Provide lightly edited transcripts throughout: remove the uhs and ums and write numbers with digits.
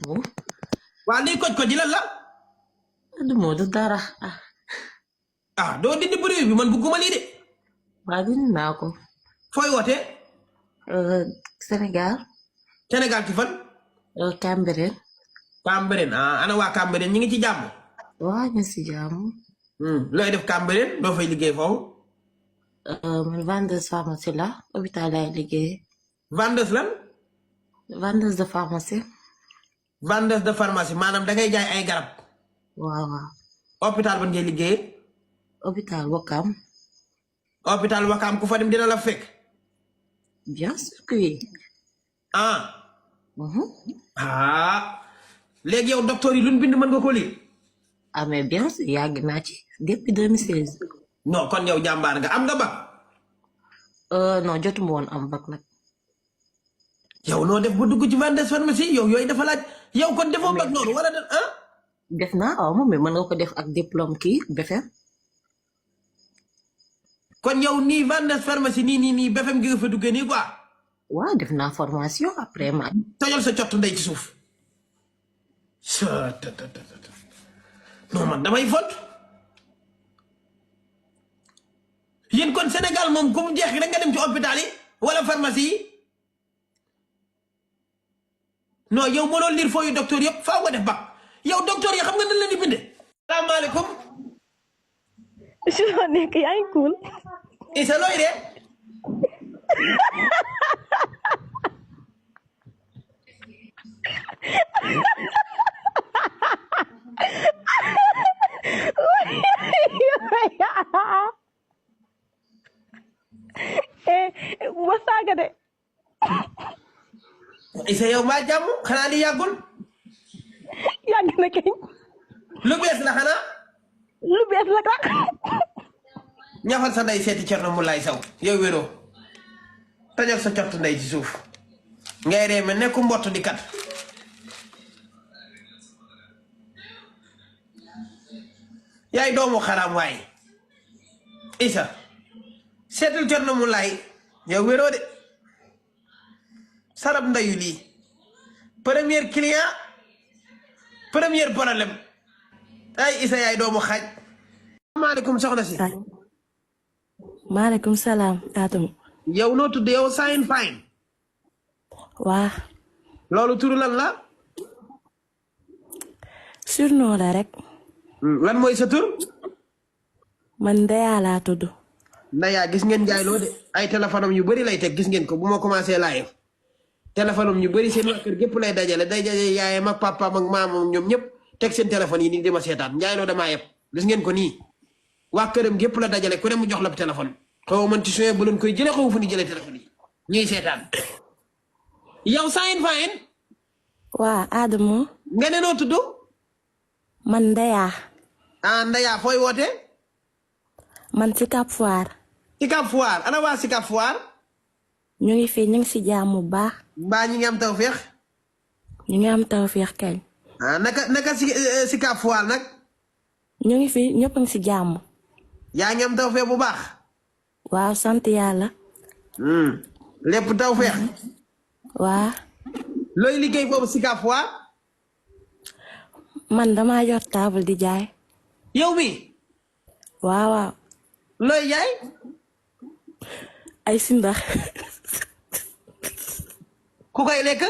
Adamo. waa lii koj ji lan la. Adamo du dara. doo dindi bruit bi man bugguma lii de. waa dindi naa ko. fooy wootee. Sénégal. Sénégal ci fan. Cambérène. Cambérène ana waa Cambérène ñi ngi ci jàmm. waa ñu si jàmm. looy def Cambérène doo fay liggéey foofu. man vendeuse pharmacie la hôpital laay liggéey. vendeuse lan. vendeuse de pharmacie. vendeuse de pharmacie maanaam da ngay jaay ay garab. waaw waaw. hôpital ban ngay liggéeyee. hôpital Wakam. hôpital Wakaam ku fa dem dina la fekk. bien sûr que oui. léegi yow docteur yi luñ bind mën nga ko lire. mais bien sûr yàgg naa ci depuis 2016. non kon yow jàmbaar nga am nga bac. non jotuma woon am bac nag. yow noo def ba dugg ci vendeuse pharmacie yow yooyu dafa laaj yow kon defoo bac noonu wala def naa moom mais mën nga ko def ak diplôme kii BFEM. kon yow nii vendeuse pharmacie nii BFEM gi nga fa duggee nii quoi. waaw def naa formation après ma. tojal sa cottu ndey ci suuf. non man damay fot. yéen kon Sénégal moom ku mu jeex rek nga dem ci hôpital yi wala pharmacie yi. non yow mënoo lire fooyu docteur yëpp faaw nga def bac yow docteur yi xam nga nan la di bindee. salaamaaleykum. si loo nekk yaa ngi cool. Isa looy de. ma saaga de. Isa yow maa jàmm xanaa li yàggul. yàgg na keñ. lu bees la xanaa. lu bees la ka. ñafal sa ndey seeti Cerno Mulaay Saw yow wéroo tajal sa cott ndey ci suuf ngay reeme nekku mbott di kat yaay doomu xaraam waaye Isa seetul Cerno Mulaay yow wéroo de sarab ndeyu lii premier client premier problème ay Isa yaay doomu xaaj. asalaamaaleykum soxna si. maaleykum salaam Adamo. yow noo tudd yow Sayin Fine. waa. loolu turu lan la. surnom la rek. lan mooy sa tur. man Ndeya laa tudd. Ndeya gis ngeen jaay loo de ay téléphone am yu bëri lay teg gis ngeen ko bu ma commencé live téléphone am yu bëri seen waa kër gépp lay dajale day dajale yaayam ak papaam ak maamam ñoom ñëpp teg seen téléphone yi nii di ma seetaan njaay loo damaa yëpp gis ngeen ko nii waa këram gépp la dajale ku ne mu jox la téléphone. xaw man ci suñu bu leen koy jëlee xaw fu ñu jëlee téléphone yi ñuy seetaan yow Sayin Fine. waa Adamo. nga ne noo tudd. man Ndeya. Ndeya fooy woote. man Sicap Foire. Sicap Foire ana waa Sicap Foire. ñu ngi fi ñu ngi si jàmm bu baax. mbaa ñi ngi am tawféex. ñu ngi am tawféex kañ. naka Sicap Foire nag. ñu ngi fi ñëpp a ngi si jàmm. yaa ngi am tawféex bu baax. waaw sant yàlla. lépp tawféex. waa. looy liggéey boobu Sicap Foire. man damaa yor table di jaay. yow mi. waaw. looy jaay. ay sindax. ku koy lekk.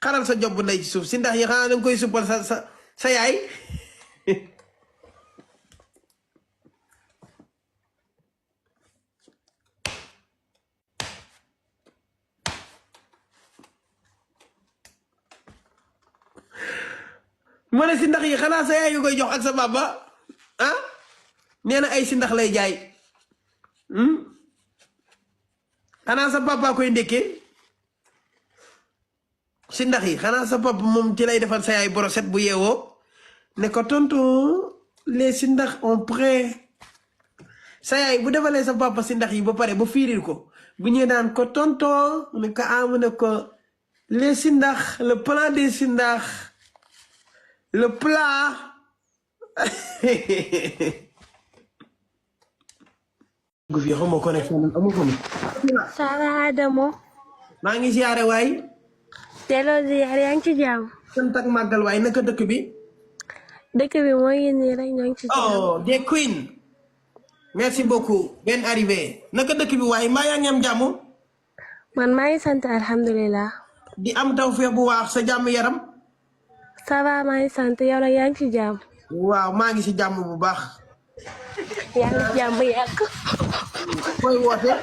xaral sa job ndey ci suuf si ndax yi xanaa danga koy suppal sa yaay. ma ne si ndax yi xanaa sa yaay nga koy jox ak sa baba nee na ay si ndax lay jaay xanaa sa papa koy ndekkee si ndax yi xanaa sa papa moom ci lay defal sa yaay brochette bu yeewoo ne ko tonton les si ndax on prêt sa yaay bu defalee sa papa si ndax yi ba pare ba fiiril ko bu ñëwee naan ko tonton ne ko amu ne ko les si ndax le plan des si ndax le plat. gu fi xamoo connexion amu ko. Ça va Adamo. maa ngi siyaare waay. delloo ziar yaa ngi ci jàmm. sant ak màggal waay naka dëkk bi. dëkk bi moo ngi nii rek ñoo ngi ci jàmm. oh des queen. merci beaucoup bien arrivé naka dëkk bi waay mbaa yaa ngi am jàmm. man maa ngi sant alhamdulilah. di am tawfeex bu waax sa jàmm yaram. ça va maa ngi sant yow nag yaa ngi ci jàmm. waaw maa ngi si jàmm bu baax. yaa ngi ci jàmm bu yàgg. koy woote.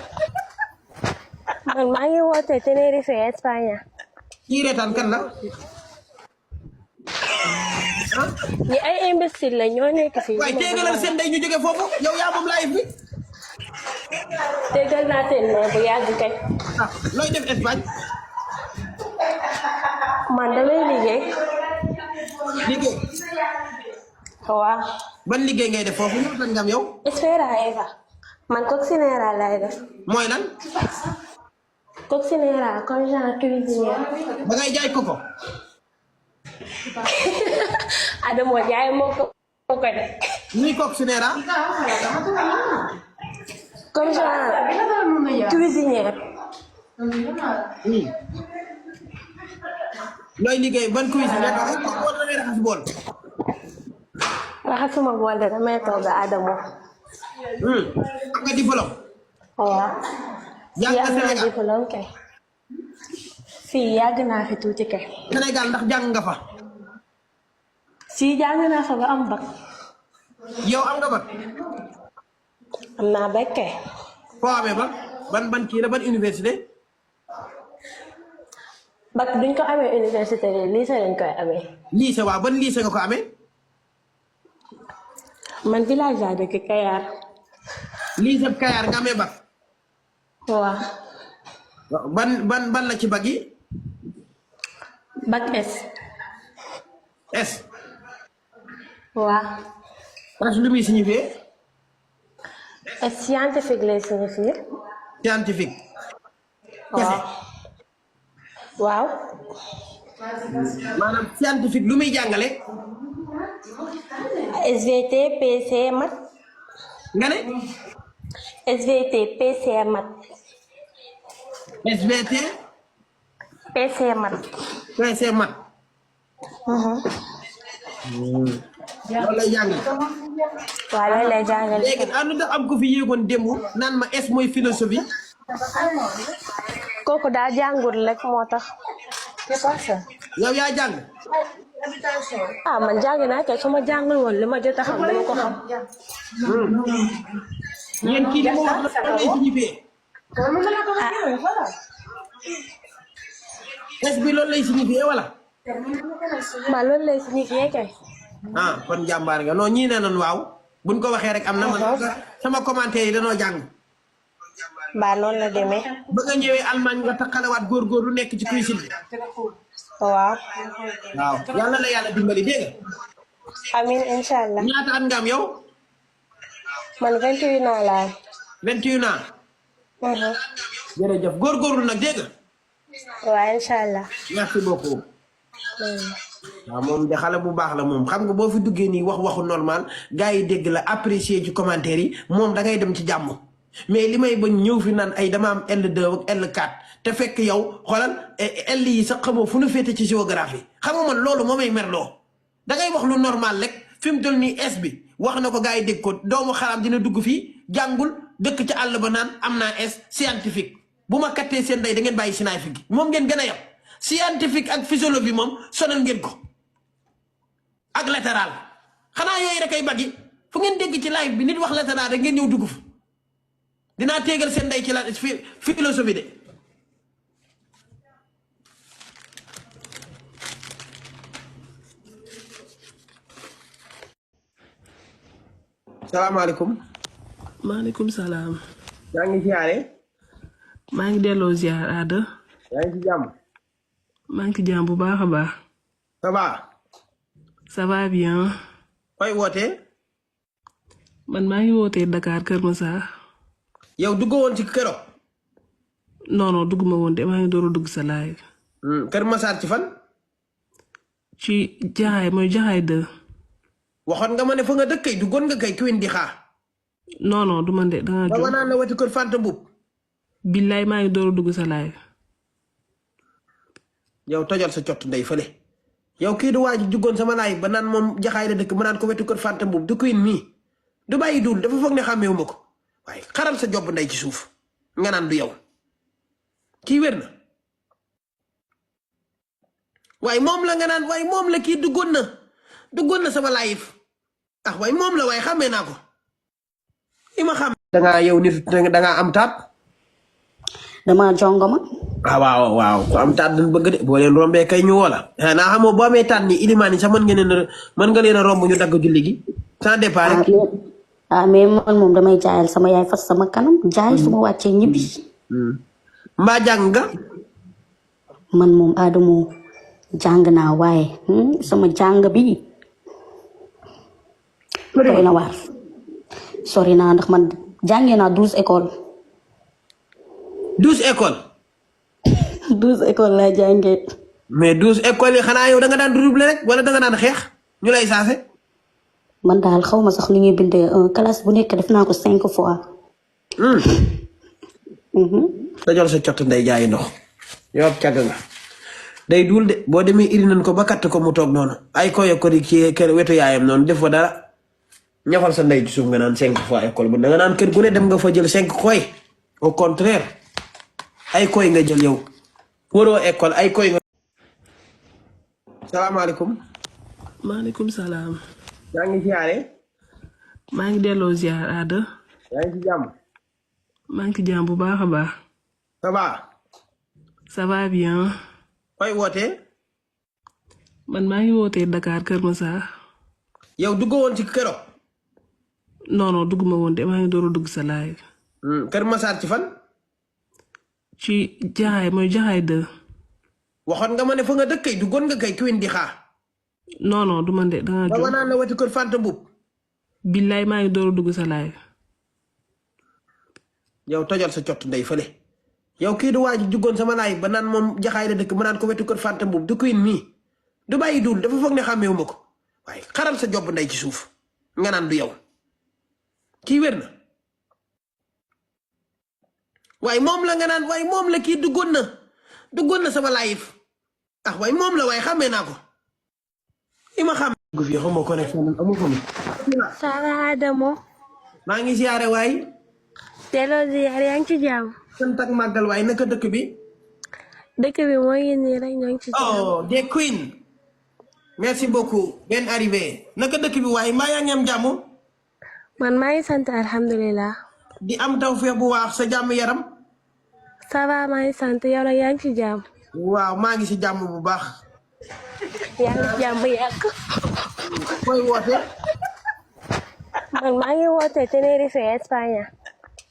man maa ngi woote Tenerife Espagne. kii reetaan kan la. ñi ay imbécile la ñoo nekk fii. waaye tegalal seen ndey ñu jóge foofu yow yaa moom live bi. tegal naa seen ne bu yàgg kay. ah looy def Espagne. man damay liggéey. liggéey. waaw. ban liggéey ngay def foofu ñëw ngam yow. Espera Eva. man coccinera lay def. mooy lan. coccinera comme genre cuisinière. ba ngay jaay koko. Adamo jaay moo ko def. ñuy coccinera. comme genre cuisinière. looy liggéey ban cuisine nga tax bool da ngay raxas bool. raxasuma bool de damay togg Adamo. am nga diplôme. waaw. yàgg nga am naa Sénégal diplôme kay. fii yàgg naa fi tuuti kay. Sénégal ndax jàng nga fa. si jàng naa fa ba am bac. yow am nga ba. am naa bac kay. foo amee ba ban kii la ban université. bac duñ ko amee université de lycée lañ koy amee. lycée waaw ban lycée nga ko amee. man village laa dëkk Kayar. lycée Kayar nga amee ba. waaw. ban la ci bag yi. bac S. S. waaw. parce que lu muy signifié. S scientifique lay signifié. scientifique. waaw. waaw. maanaam scientifique lu muy jàngale. SVT PC mat. nga ne. SVT PC mat. SVT. PC mat. PC mat. loolu lay jàngale. waaw loolu lay jàngale. léegi ànd da am ko fi yéegoon démb naan ma S mooy philosophie. kooku daa jàngul rek moo tax. yow yaa jàng. ah man jàng naa kay su ma jàngul woon li ma jot a xam dama ko xam. yéen kii li ma wax la lay signifié. S bi loolu lay signifié wala. ma loolu lay signifié kay. ah kon jàmbaar nga non ñii nee nañ waaw buñ ko waxee rek am na man sama commentaire yi danoo jàng. mbaa noonu la demee. ba nga ñëwee Allemagne nga taxalewaat góor lu nekk ci cuisine bi. waaw. waaw yàlla la yàlla dimbali dégg nga. amiin incha allah. ñaata at nga am yow. man 21 ans laa. 21 ans. jërëjëf góorgóorlu nag dégg nga. waaw incha allah. merci beaucoup. waaw moom de xale bu baax la moom xam nga boo fi duggee nii waxu normal gars yi dégg la apprécier ci commentaire yi moom da ngay dem ci jàmm mais li may bañ ñëw fi naan ay dama am L2 ak L4 te fekk yow xoolal L yi sax xamoo fu nu féete ci géographie xam nga man loolu moo may merloo da ngay wax lu normal rek fi mu toll nii S bi wax na ko gars yi dégg ko doomu xaraam dina dugg fii jàngul dëkk ci àll ba naan am naa S scientifique bu ma kattee seen day da ngeen bàyyi scientifique moom ngeen gën a yab scientifique ak physiologie moom sonal ngeen ko ak latéral xanaa yooyu rek ay bagi fu ngeen dégg ci live bi nit wax latéral rek ngeen ñëw dugg fa dinaa téegal seen day ci la philosophie de. salaamaaleykum. maaleykum salaam. yaa ngi ziare. maa ngi delloo ziar Ada. yaa ngi ci jàmm. maa ngi ci jàmm bu baax a baax. ça va. ça va bien. fooy wootee. man maa ngi wootee Dakar Kër Massar. yow duggoo woon ci keroog. non dugguma woon de maa ngi door a dugg sa live. Kër Massar ci fan. ci jaxaay mooy jaxaay 2. waxoon nga ma ne fa nga dëkk kay duggoon nga kay kiwin di xaar. non du man de danga ba jóg. naan la wetu kër Fanta Mbub. billaay maa ngi door a dugg sa live. yow tojal sa cott ndey fële. yow kii du waa ji juggoon sama live ba naan moom jaxaay la dëkk ma naan ko wetu kër Fanta Mbub du Queen mii du bàyyi duul dafa foog ne xàmmeewuma ko waaye xaral sa job ndey ci suuf nga naan du yow kii wér na waaye moom la nga naan waaye moom la kii duggoon na sama live waaye moom la waaye xàmmee naa ko ima xam dangaa yow nit dangaa am taat dama jongoma waaw ko am taat dañ bëgg de boo leen rombee kay ñu woola naa xamoo boo amee taat ni ilimaan yi sax mën nga leen a romb ñu dagg julli gi sans départ rek mais man moom damay jaayal sama yaay fas sama kanam jaay suma wàccee ñibbi mbaa jàng nga man moom Adamo jàng naa waaye sama jàng bi doy na waar sori naa ndax man jàngee naa 12 école 12 école 12 école laa jàngee mais 12 école yi xanaa yow da nga daan redoubler rek wala da nga daan xeex ñu lay saase man daal xaw ma sax li ñuy bindee classe bu nekk def naa ko 5 fois dajal sa cott nday jaayi ndox yow ab càgg nga day duul de boo demee iri nañ ko ba katt ko mu toog noonu ay koy ko di ci kër wetu yaayam noonu def fa dara ñafal sa ndey ci suuf nga naan 5 fois école bu da nga naan kër gu ne dem nga fa jël 5 koy au contraire ay koy nga jël yow waroo école ay koy nga salaamaaleykum maaleykum salaam. yaa ngi ziare maa ngi delloo ziar Ada. yaa ngi ci jàmm maa ngi ci jàmm bu baax a baax. ça va ça va bien. koy wootee man maa ngi wootee Dakar Kër Massar. yow duggoo woon ci këro non dugguma woon de maa ngi door a dugg sa live. Kër Massar ci fan ci jaxaay mooy jaxaay 2. waxoon nga ma ne fa nga dëkk kay duggoon nga kay Queen di xaar non du man de danga ba jóg. ma naan la wetu kër Fanta Mbub billaay maa ngi door a dugg sa live. yow tojal sa cott ndey fële yow kii du waa ji juggoon sama live ba naan moom jaxaay la dëkk ma naan ko wetu kër Fanta Mbub du Queen mii du bàyyi duul dafa foog ne xàmmeewuma ko waaye xaral sa job ndey ci suuf nga naan du yow kii wér na waaye moom la nga naan waaye moom la kii duggoon na sama live waaye moom la waaye xàmmee naa ko ima xam gu fi xamoo connexion amu ko mi ça va Adamo maa ngi ziare waay delloo ziar yaa ngi ci jàmm sant ak màggal waaye naka dëkk bi dëkk bi moo ngi nii rek ñoo ngi ci jàmm oh des Queen merci beaucoup bien arrivé naka dëkk bi waaye mbaa yaa ngi am jàmm man maa ngi sant alhamdulilah di am tawfeex bu waax sa jàmm yaram ça va maa ngi sant yow nag yaa ngi ci jàmm waaw maa ngi si jàmm bu baax yaa ngi ci jàmm yàgg koy woote man maa ngi woote Tenerife Espagne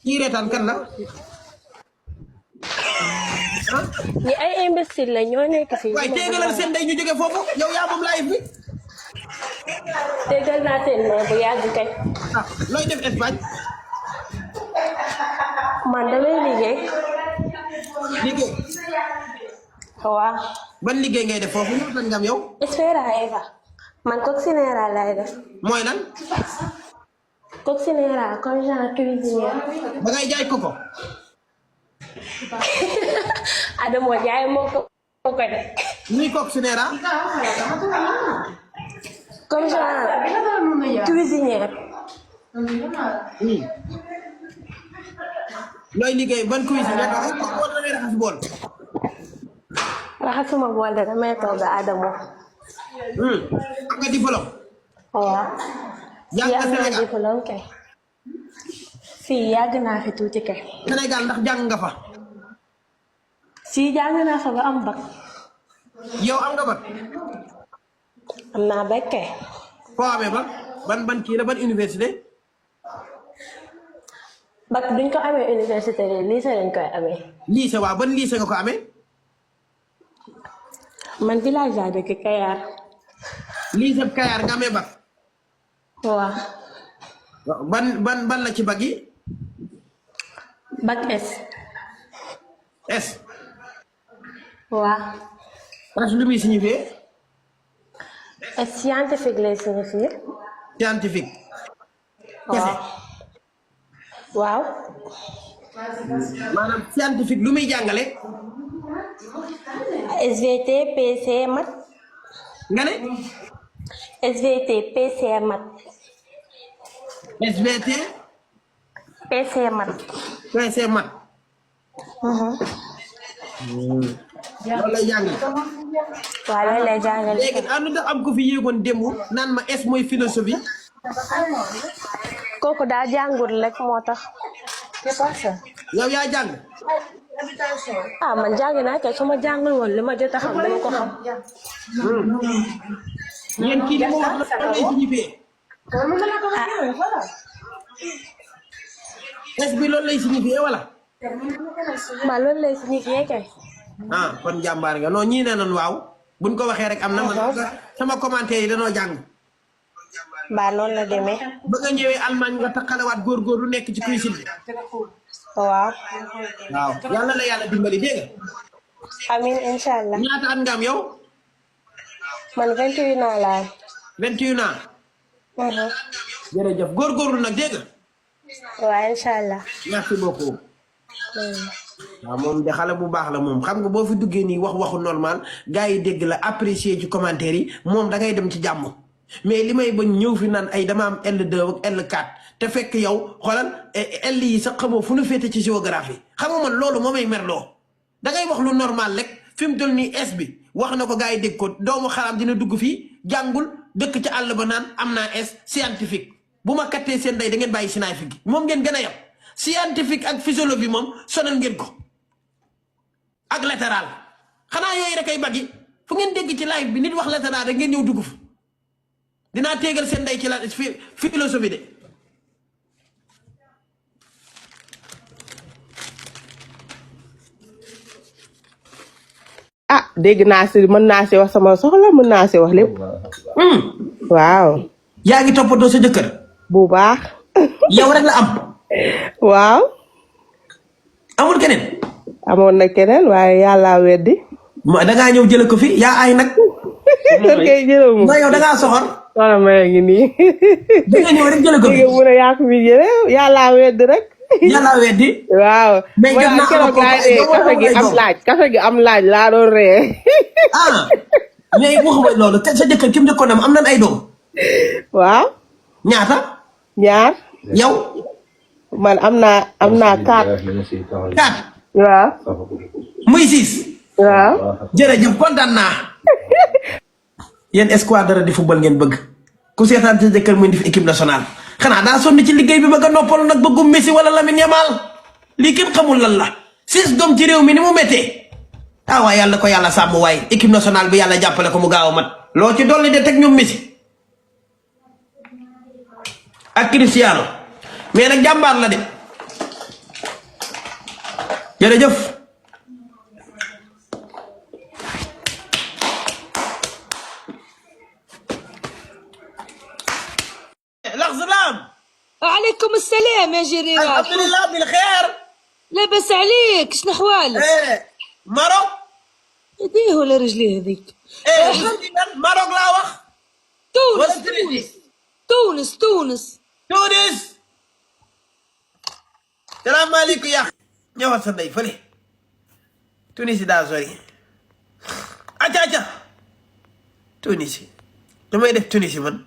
kii reetaan kan la ñi ay imbécile la ñoo nekk fii waaye téegalal seen day ñu jóge foofu yow yaa moom live bi déggal naa seen mais bu yàgg kay looy def Espagne man damay liggéey liggéey waaw ban liggéey ngay def foofu ñoo tan ngam yow espera Eva man coccinera lay def mooy lan coccinera comme genre cuisinière ba ngay jaay koko Adamo jaay moo ko de ñuy kook si neera comme genre cuisinière looy liggéey ban cuisine nga tax ko wala ngay raxas bool raxasuma bool de damay toog Adamo am nga diplôme waaw yaa fii nga am naa Sénégal diplôme kay fii yàgg naa fi tuuti kay Sénégal ndax jàng nga fa si jàng naa fa ba am bac yow am nga ba am naa bac kay foo amee ba ban kii la ban université bac duñ ko amee université de lycée lañ koy amee lycée waaw ban lycée nga ko amee man village laa dëkk Kayar lycée Kayar nga amee bac waaw ban la ci bac yi bac S S waaw S lu muy signifié S scientifique lay signifié scientifique waaw waaw. maanaam scientifique lu muy jàngale. SVT PC mat. nga ne. SVT PC mat. SVT. PC mat. PC mat. loolu lay jàngale. waaw loolu lay jàngale. léegi ànd ndax am ko fi yéegoon démb naan ma S mooy philosophie. kooku daa jàngul rek moo tax. yow yaa jàng. man jàng naa kay su ma jàngul woon li ma jot a xam dama ko xam. yéen kii li ma wax la lan lay signifié. S bi loolu lay signifié wala. loolu lay signifié kay. kon jàmbaar nga non ñii nee nañ waaw buñ ko waxee rek am na man sama commentaire yi danoo jàng. noonu la demee. ba nga ñëwee Allemagne nga taxalewaat góor lu nekk ci cuisine bi. waaw. yàlla la yàlla dimbali dégg nga. amiin incha allah. ñaata at nga am yow. man 21 ans laa am. 21 ans. jërëjëf góorgóorlu nag dégg nga. waaw incha allah. merci beaucoup. waaw moom de xale bu baax la moom xam nga boo fi duggee nii waxu normal gars yi dégg la apprécier ci commentaire yi moom da ngay dem ci jàmm mais li may bañ ñëw fi naan ay dama am L2 ak L4 te fekk yow xoolal L yi sax xamoo fu nu féete ci géographie xam nga man loolu moo may merloo da ngay wax lu normal rek fi mu toll nii S bi wax na ko gars yi dégg ko doomu xaraam dina dugg fii jàngul dëkk ci àll ba naan am naa S scientifique bu ma kattee seen day da ngeen bàyyi scientifique gi moom ngeen gën a yab scientifique ak physiologie moom sonal ngeen ko ak latéral xanaa yooyu rek ay baggi fu ngeen dégg ci live bi nit wax latéral rek ngeen ñëw dugg fa dinaa téegal seen day ci la philosophie de. dégg naa si mën naa si wax sama soxla mën naa si wax lépp. waaw. yaa ngi toppatoo sa jëkkër. bu baax. yow rek la am. waaw. amul keneen. amoon na keneen waaye yàlla weddi. da ngaa ñëw jële ko fi yaa ay nag. ok jërëjëf moom yow da ngaa soxor. wala ma ngi nii. da nga ñëw rek jële ko fi. mu ne yaa ko fi jële yàlla weddi rek. yàlla weddi. waaw. mais jot naa keroog laa dee kafe gi am laaj laa doon ree. mais waxuma loolu te sa jëkkër ki mu njëkkoon am nan ay doom. waaw. ñaata. ñaar. yow. man am naa 4. 4. waaw. muy 6. waaw. jërëjëf kontaan naa. yéen escadre di football ngeen bëgg. ku seetaan sa jëkkër muy def équipe nationale. xanaa daa sonn ci liggéey bi ba nga noppalu nag bëggum Messi wala Lamine Yamal lii kenn xamul lan la 6 doom ci réew mi ni mu méttee. waaye yàlla ko yàlla sàmm waaye équipe nationale bi yàlla jàppale ko mu gaaw a mat. loo ci dolli de teg ñoom Messi ak Cristiano mais nag jàmbaar la de jërëjëf. وعليكم السلام يا جريرة. الحمد لله بالخير. لاباس عليك شنو احوالك؟ ماروك. ايديه ولا رجليه هذيك؟ ماروك لا وخ. تونس. السلام عليكم يا اخي. ñëwal sa ndey fële. Tunisie daa sori. acca. Tunisie damay def Tunisie man.